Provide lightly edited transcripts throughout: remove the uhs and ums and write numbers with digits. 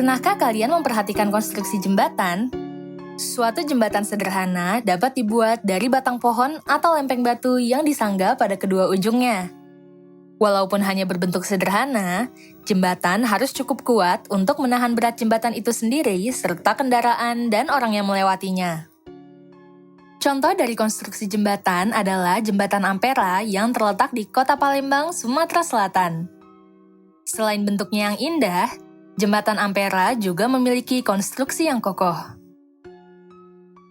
Pernahkah kalian memperhatikan konstruksi jembatan? Suatu jembatan sederhana dapat dibuat dari batang pohon atau lempeng batu yang disangga pada kedua ujungnya. Walaupun hanya berbentuk sederhana, jembatan harus cukup kuat untuk menahan berat jembatan itu sendiri serta kendaraan dan orang yang melewatinya. Contoh dari konstruksi jembatan adalah Jembatan Ampera yang terletak di Kota Palembang, Sumatera Selatan. Selain bentuknya yang indah, Jembatan Ampera juga memiliki konstruksi yang kokoh.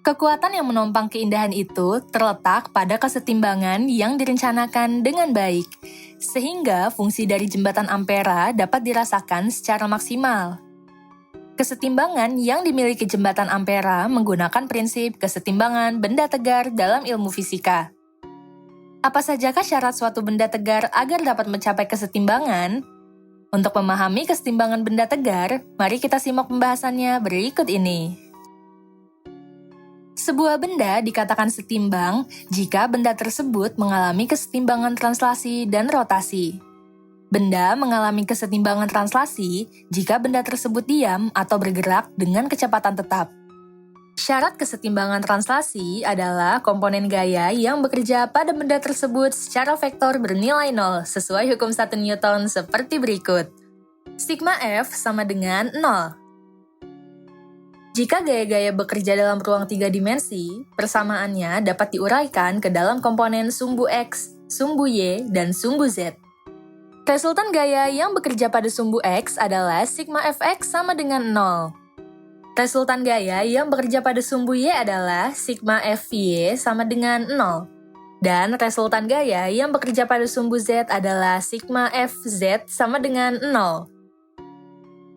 Kekuatan yang menopang keindahan itu terletak pada kesetimbangan yang direncanakan dengan baik, sehingga fungsi dari Jembatan Ampera dapat dirasakan secara maksimal. Kesetimbangan yang dimiliki Jembatan Ampera menggunakan prinsip kesetimbangan benda tegar dalam ilmu fisika. Apa sajakah syarat suatu benda tegar agar dapat mencapai kesetimbangan? Untuk memahami kesetimbangan benda tegar, mari kita simak pembahasannya berikut ini. Sebuah benda dikatakan setimbang jika benda tersebut mengalami kesetimbangan translasi dan rotasi. Benda mengalami kesetimbangan translasi jika benda tersebut diam atau bergerak dengan kecepatan tetap. Syarat kesetimbangan translasi adalah komponen gaya yang bekerja pada benda tersebut secara vektor bernilai 0 sesuai hukum 1 Newton seperti berikut. Sigma F sama dengan 0. Jika gaya-gaya bekerja dalam ruang 3 dimensi, persamaannya dapat diuraikan ke dalam komponen sumbu X, sumbu Y, dan sumbu Z. Resultan gaya yang bekerja pada sumbu X adalah sigma Fx sama dengan 0. Resultan gaya yang bekerja pada sumbu Y adalah sigma Fy sama dengan 0. Dan resultan gaya yang bekerja pada sumbu Z adalah sigma Fz sama dengan 0.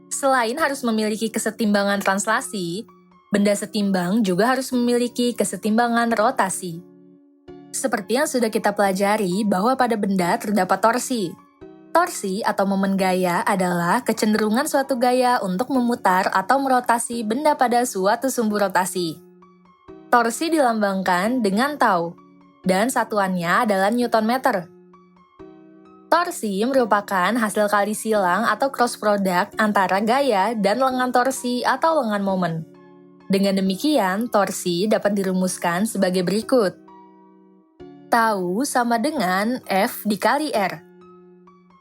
Selain harus memiliki kesetimbangan translasi, benda setimbang juga harus memiliki kesetimbangan rotasi. Seperti yang sudah kita pelajari bahwa pada benda terdapat torsi. Torsi atau momen gaya adalah kecenderungan suatu gaya untuk memutar atau merotasi benda pada suatu sumbu rotasi. Torsi dilambangkan dengan tau, dan satuannya adalah Newton meter. Torsi merupakan hasil kali silang atau cross product antara gaya dan lengan torsi atau lengan momen. Dengan demikian, torsi dapat dirumuskan sebagai berikut. Tau sama dengan F dikali R.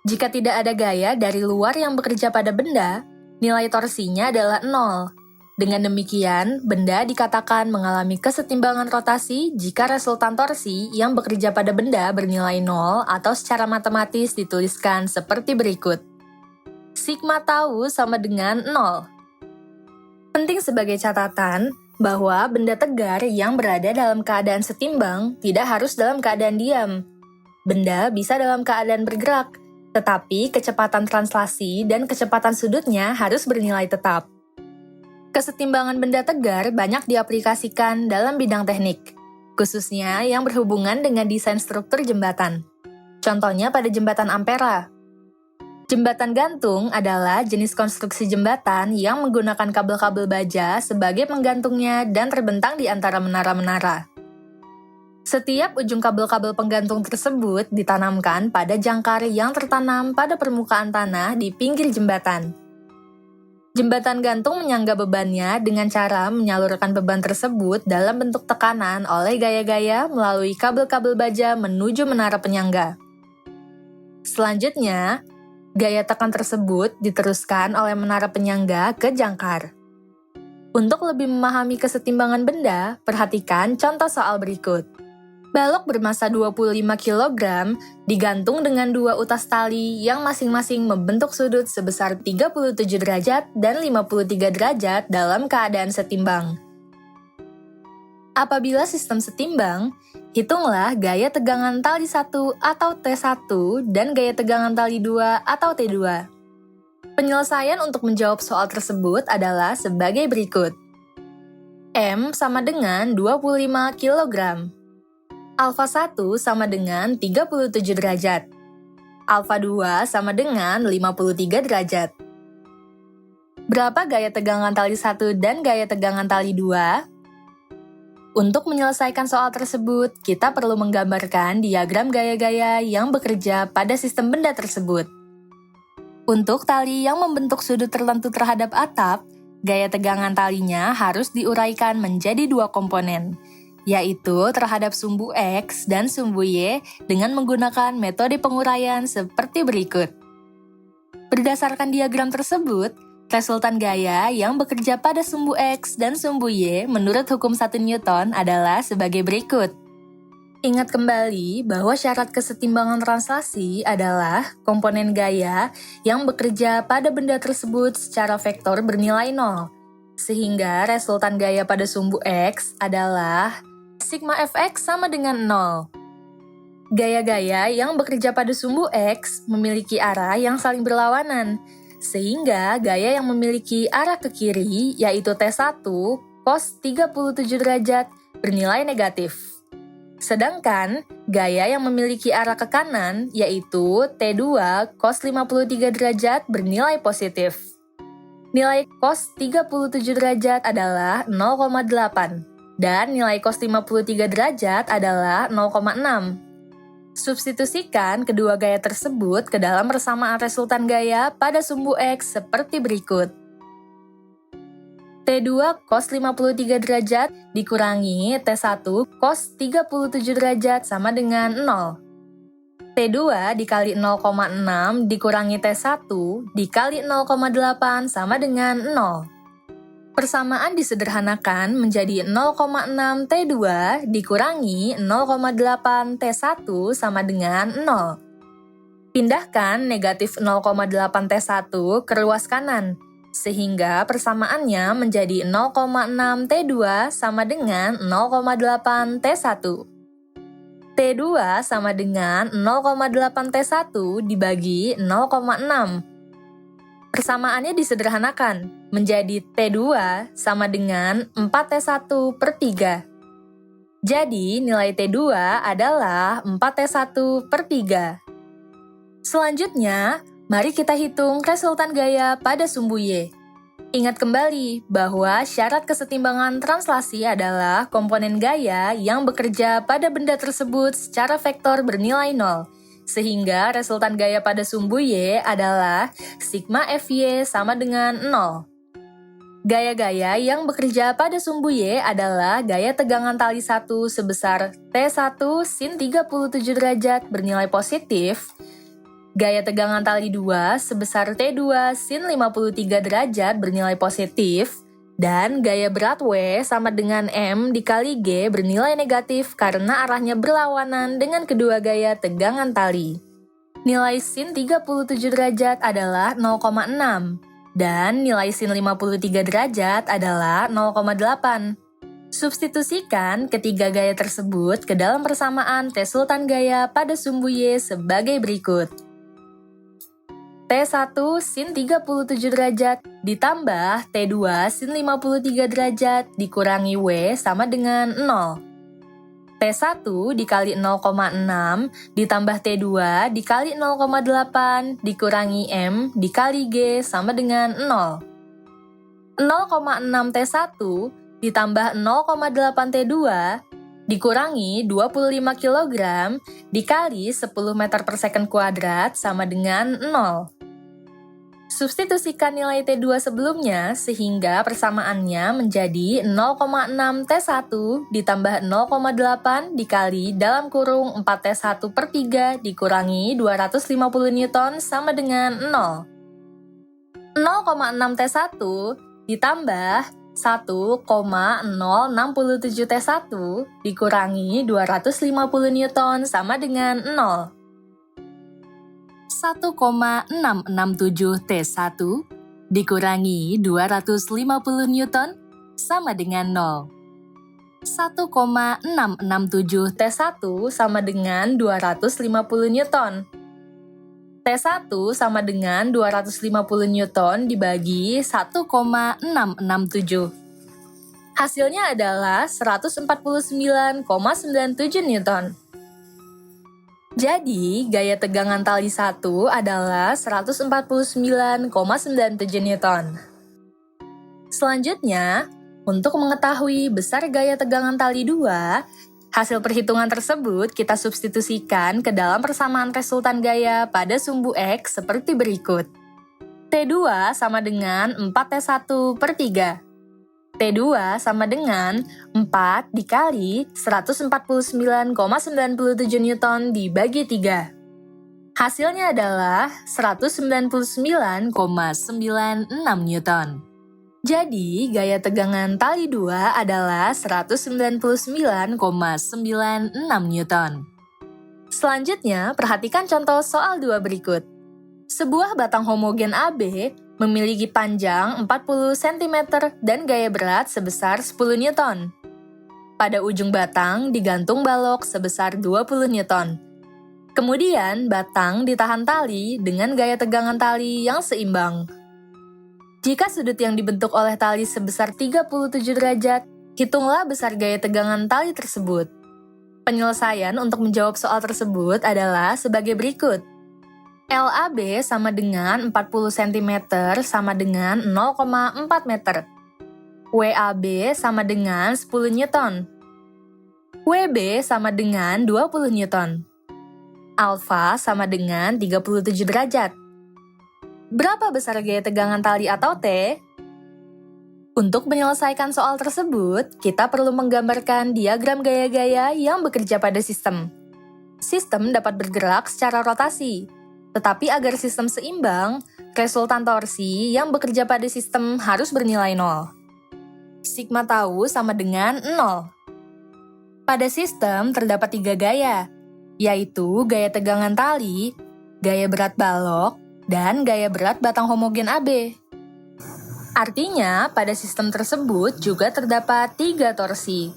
Jika tidak ada gaya dari luar yang bekerja pada benda, nilai torsinya adalah 0. Dengan demikian, benda dikatakan mengalami kesetimbangan rotasi jika resultan torsi yang bekerja pada benda bernilai 0 atau secara matematis dituliskan seperti berikut. Sigma tau sama dengan 0. Penting sebagai catatan bahwa benda tegar yang berada dalam keadaan setimbang tidak harus dalam keadaan diam. Benda bisa dalam keadaan bergerak, tetapi kecepatan translasi dan kecepatan sudutnya harus bernilai tetap. Kesetimbangan benda tegar banyak diaplikasikan dalam bidang teknik, khususnya yang berhubungan dengan desain struktur jembatan. Contohnya pada Jembatan Ampera. Jembatan gantung adalah jenis konstruksi jembatan yang menggunakan kabel-kabel baja sebagai penggantungnya dan terbentang di antara menara-menara. Setiap ujung kabel-kabel penggantung tersebut ditanamkan pada jangkar yang tertanam pada permukaan tanah di pinggir jembatan. Jembatan gantung menyangga bebannya dengan cara menyalurkan beban tersebut dalam bentuk tekanan oleh gaya-gaya melalui kabel-kabel baja menuju menara penyangga. Selanjutnya, gaya tekan tersebut diteruskan oleh menara penyangga ke jangkar. Untuk lebih memahami kesetimbangan benda, perhatikan contoh soal berikut. Balok bermasa 25 kg digantung dengan dua utas tali yang masing-masing membentuk sudut sebesar 37 derajat dan 53 derajat dalam keadaan setimbang. Apabila sistem setimbang, hitunglah gaya tegangan tali 1 atau T1 dan gaya tegangan tali 2 atau T2. Penyelesaian untuk menjawab soal tersebut adalah sebagai berikut. M sama dengan 25 kg. Alfa 1 sama dengan 37 derajat. Alfa 2 sama dengan 53 derajat. Berapa gaya tegangan tali 1 dan gaya tegangan tali 2? Untuk menyelesaikan soal tersebut, kita perlu menggambarkan diagram gaya-gaya yang bekerja pada sistem benda tersebut. Untuk tali yang membentuk sudut tertentu terhadap atap, gaya tegangan talinya harus diuraikan menjadi dua komponen, yaitu terhadap sumbu X dan sumbu Y dengan menggunakan metode penguraian seperti berikut. Berdasarkan diagram tersebut, resultan gaya yang bekerja pada sumbu X dan sumbu Y menurut hukum 1 Newton adalah sebagai berikut. Ingat kembali bahwa syarat kesetimbangan translasi adalah komponen gaya yang bekerja pada benda tersebut secara vektor bernilai 0, sehingga resultan gaya pada sumbu X adalah sigma Fx sama dengan 0. Gaya-gaya yang bekerja pada sumbu X memiliki arah yang saling berlawanan, sehingga gaya yang memiliki arah ke kiri, yaitu T1 cos 37 derajat, bernilai negatif. Sedangkan gaya yang memiliki arah ke kanan, yaitu T2 cos 53 derajat, bernilai positif. Nilai cos 37 derajat adalah 0,8, dan nilai cos 53 derajat adalah 0,6. Substitusikan kedua gaya tersebut ke dalam persamaan resultan gaya pada sumbu X seperti berikut. T2 cos 53 derajat dikurangi T1 cos 37 derajat sama dengan 0. T2 dikali 0,6 dikurangi T1 dikali 0,8 sama dengan 0. Persamaan disederhanakan menjadi 0,6 T2 dikurangi 0,8 T1 sama dengan 0. Pindahkan negatif 0,8 T1 ke ruas kanan, sehingga persamaannya menjadi 0,6 T2 sama dengan 0,8 T1. T2 sama dengan 0,8 T1 dibagi 0,6. Persamaannya disederhanakan menjadi T2 sama dengan 4T1 per 3. Jadi nilai T2 adalah 4T1 per 3. Selanjutnya, mari kita hitung resultan gaya pada sumbu Y. Ingat kembali bahwa syarat kesetimbangan translasi adalah komponen gaya yang bekerja pada benda tersebut secara vektor bernilai 0, sehingga resultan gaya pada sumbu Y adalah sigma Fy sama dengan 0. Gaya-gaya yang bekerja pada sumbu Y adalah gaya tegangan tali 1 sebesar T1 sin 37 derajat bernilai positif, gaya tegangan tali 2 sebesar T2 sin 53 derajat bernilai positif, dan gaya berat W sama dengan M dikali G bernilai negatif karena arahnya berlawanan dengan kedua gaya tegangan tali. Nilai sin 37 derajat adalah 0,6, dan nilai sin 53 derajat adalah 0,8. Substitusikan ketiga gaya tersebut ke dalam persamaan resultan gaya pada sumbu Y sebagai berikut. T1 sin 37 derajat ditambah T2 sin 53 derajat dikurangi W sama dengan 0. T1 dikali 0,6 ditambah T2 dikali 0,8 dikurangi M dikali G sama dengan 0. 0,6 T1 ditambah 0,8 T2 dikurangi 25 kg dikali 10 meter per second kuadrat sama dengan 0. Substitusikan nilai T2 sebelumnya sehingga persamaannya menjadi 0,6 T1 ditambah 0,8 dikali dalam kurung 4T1 per 3 dikurangi 250 Newton sama dengan 0. 0,6 T1 ditambah 1,067 T1 dikurangi 250 Newton sama dengan 0. 1,667 T1 dikurangi 250 Newton sama dengan 0. 1,667 T1 sama dengan 250 Newton. T1 sama dengan 250 Newton dibagi 1,667. Hasilnya adalah 149,97 Newton. Jadi, gaya tegangan tali 1 adalah 149,97 Newton. Selanjutnya, untuk mengetahui besar gaya tegangan tali 2, hasil perhitungan tersebut kita substitusikan ke dalam persamaan resultan gaya pada sumbu X seperti berikut. T2 sama dengan 4T1 per 3. T2 sama dengan 4 dikali 149,97 Newton dibagi 3. Hasilnya adalah 199,96 Newton. Jadi, gaya tegangan tali 2 adalah 199,96 Newton. Selanjutnya, perhatikan contoh soal 2 berikut. Sebuah batang homogen AB memiliki panjang 40 cm dan gaya berat sebesar 10 Newton. Pada ujung batang digantung balok sebesar 20 Newton. Kemudian, batang ditahan tali dengan gaya tegangan tali yang seimbang. Jika sudut yang dibentuk oleh tali sebesar 37 derajat, hitunglah besar gaya tegangan tali tersebut. Penyelesaian untuk menjawab soal tersebut adalah sebagai berikut. LAB sama dengan 40 cm sama dengan 0,4 meter. WAB sama dengan 10 Newton. WB sama dengan 20 Newton. Alfa sama dengan 37 derajat. Berapa besar gaya tegangan tali atau T? Untuk menyelesaikan soal tersebut, kita perlu menggambarkan diagram gaya-gaya yang bekerja pada sistem. Sistem dapat bergerak secara rotasi, tetapi agar sistem seimbang, resultan torsi yang bekerja pada sistem harus bernilai 0. Sigma tau sama dengan 0. Pada sistem terdapat 3 gaya, yaitu gaya tegangan tali, gaya berat balok, dan gaya berat batang homogen AB. Artinya, pada sistem tersebut juga terdapat 3 torsi.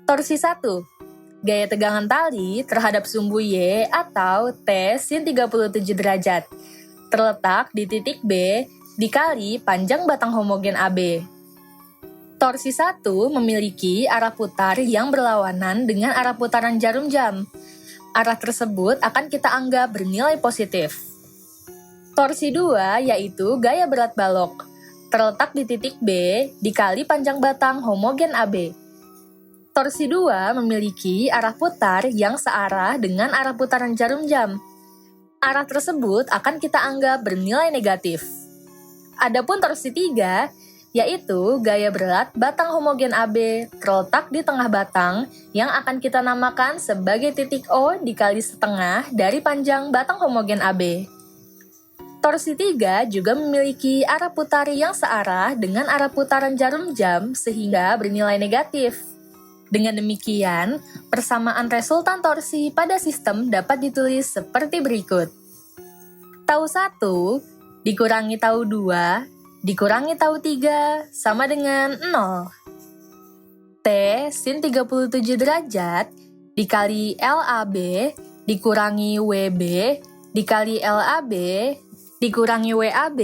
Torsi 1, gaya tegangan tali terhadap sumbu Y atau T sin 37 derajat, terletak di titik B dikali panjang batang homogen AB. Torsi 1 memiliki arah putar yang berlawanan dengan arah putaran jarum jam. Arah tersebut akan kita anggap bernilai positif. Torsi 2 yaitu gaya berat balok, terletak di titik B dikali panjang batang homogen AB. Torsi 2 memiliki arah putar yang searah dengan arah putaran jarum jam. Arah tersebut akan kita anggap bernilai negatif. Adapun torsi 3 yaitu gaya berat batang homogen AB terletak di tengah batang yang akan kita namakan sebagai titik O dikali setengah dari panjang batang homogen AB. Torsi 3 juga memiliki arah putar yang searah dengan arah putaran jarum jam sehingga bernilai negatif. Dengan demikian, persamaan resultan torsi pada sistem dapat ditulis seperti berikut. Tau 1 dikurangi tau 2 dikurangi tau 3 sama dengan 0. T sin 37 derajat dikali LAB dikurangi WB dikali LAB dikurangi WAB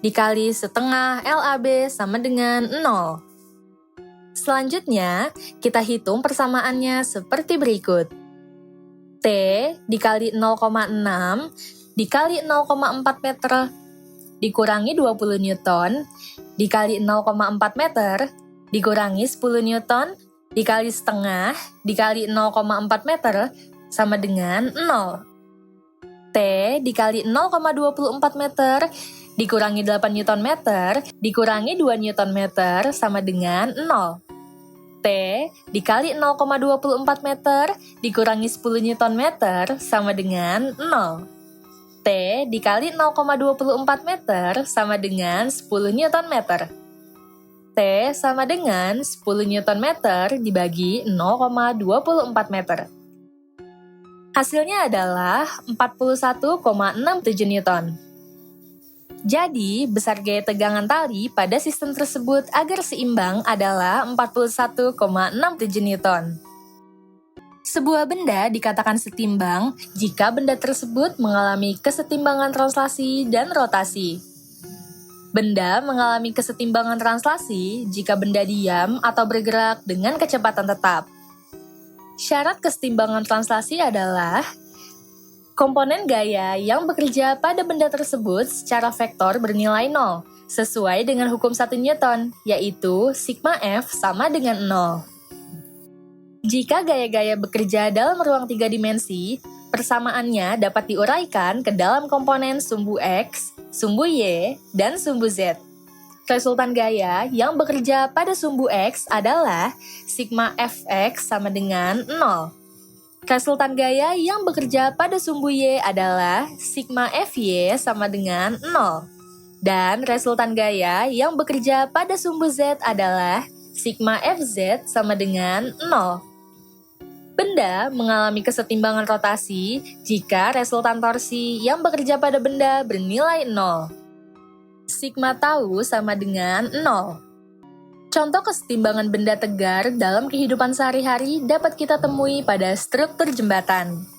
dikali setengah LAB sama dengan 0. Selanjutnya, kita hitung persamaannya seperti berikut. T dikali 0,6 dikali 0,4 meter dikurangi 20 Newton dikali 0,4 meter dikurangi 10 Newton dikali setengah dikali 0,4 meter sama dengan 0. T dikali 0,24 meter dikurangi 8 Newton meter dikurangi 2 Newton meter sama dengan 0. T dikali 0,24 meter dikurangi 10 Newton meter sama dengan 0. T dikali 0,24 meter sama dengan 10 Newton meter. T sama dengan 10 Newton meter dibagi 0,24 meter. Hasilnya adalah 41,67 Newton. Jadi, besar gaya tegangan tali pada sistem tersebut agar seimbang adalah 41,67 Newton. Sebuah benda dikatakan setimbang jika benda tersebut mengalami kesetimbangan translasi dan rotasi. Benda mengalami kesetimbangan translasi jika benda diam atau bergerak dengan kecepatan tetap. Syarat kesetimbangan translasi adalah komponen gaya yang bekerja pada benda tersebut secara vektor bernilai 0, sesuai dengan hukum 1 Newton, yaitu sigma F sama dengan 0. Jika gaya-gaya bekerja dalam ruang 3 dimensi, persamaannya dapat diuraikan ke dalam komponen sumbu X, sumbu Y, dan sumbu Z. Resultan gaya yang bekerja pada sumbu X adalah sigma Fx sama dengan 0. Resultan gaya yang bekerja pada sumbu Y adalah sigma Fy sama dengan 0. Dan resultan gaya yang bekerja pada sumbu Z adalah sigma Fz sama dengan 0. Benda mengalami kesetimbangan rotasi jika resultan torsi yang bekerja pada benda bernilai 0. Sigma tau sama dengan 0. Contoh kesetimbangan benda tegar dalam kehidupan sehari-hari dapat kita temui pada struktur jembatan.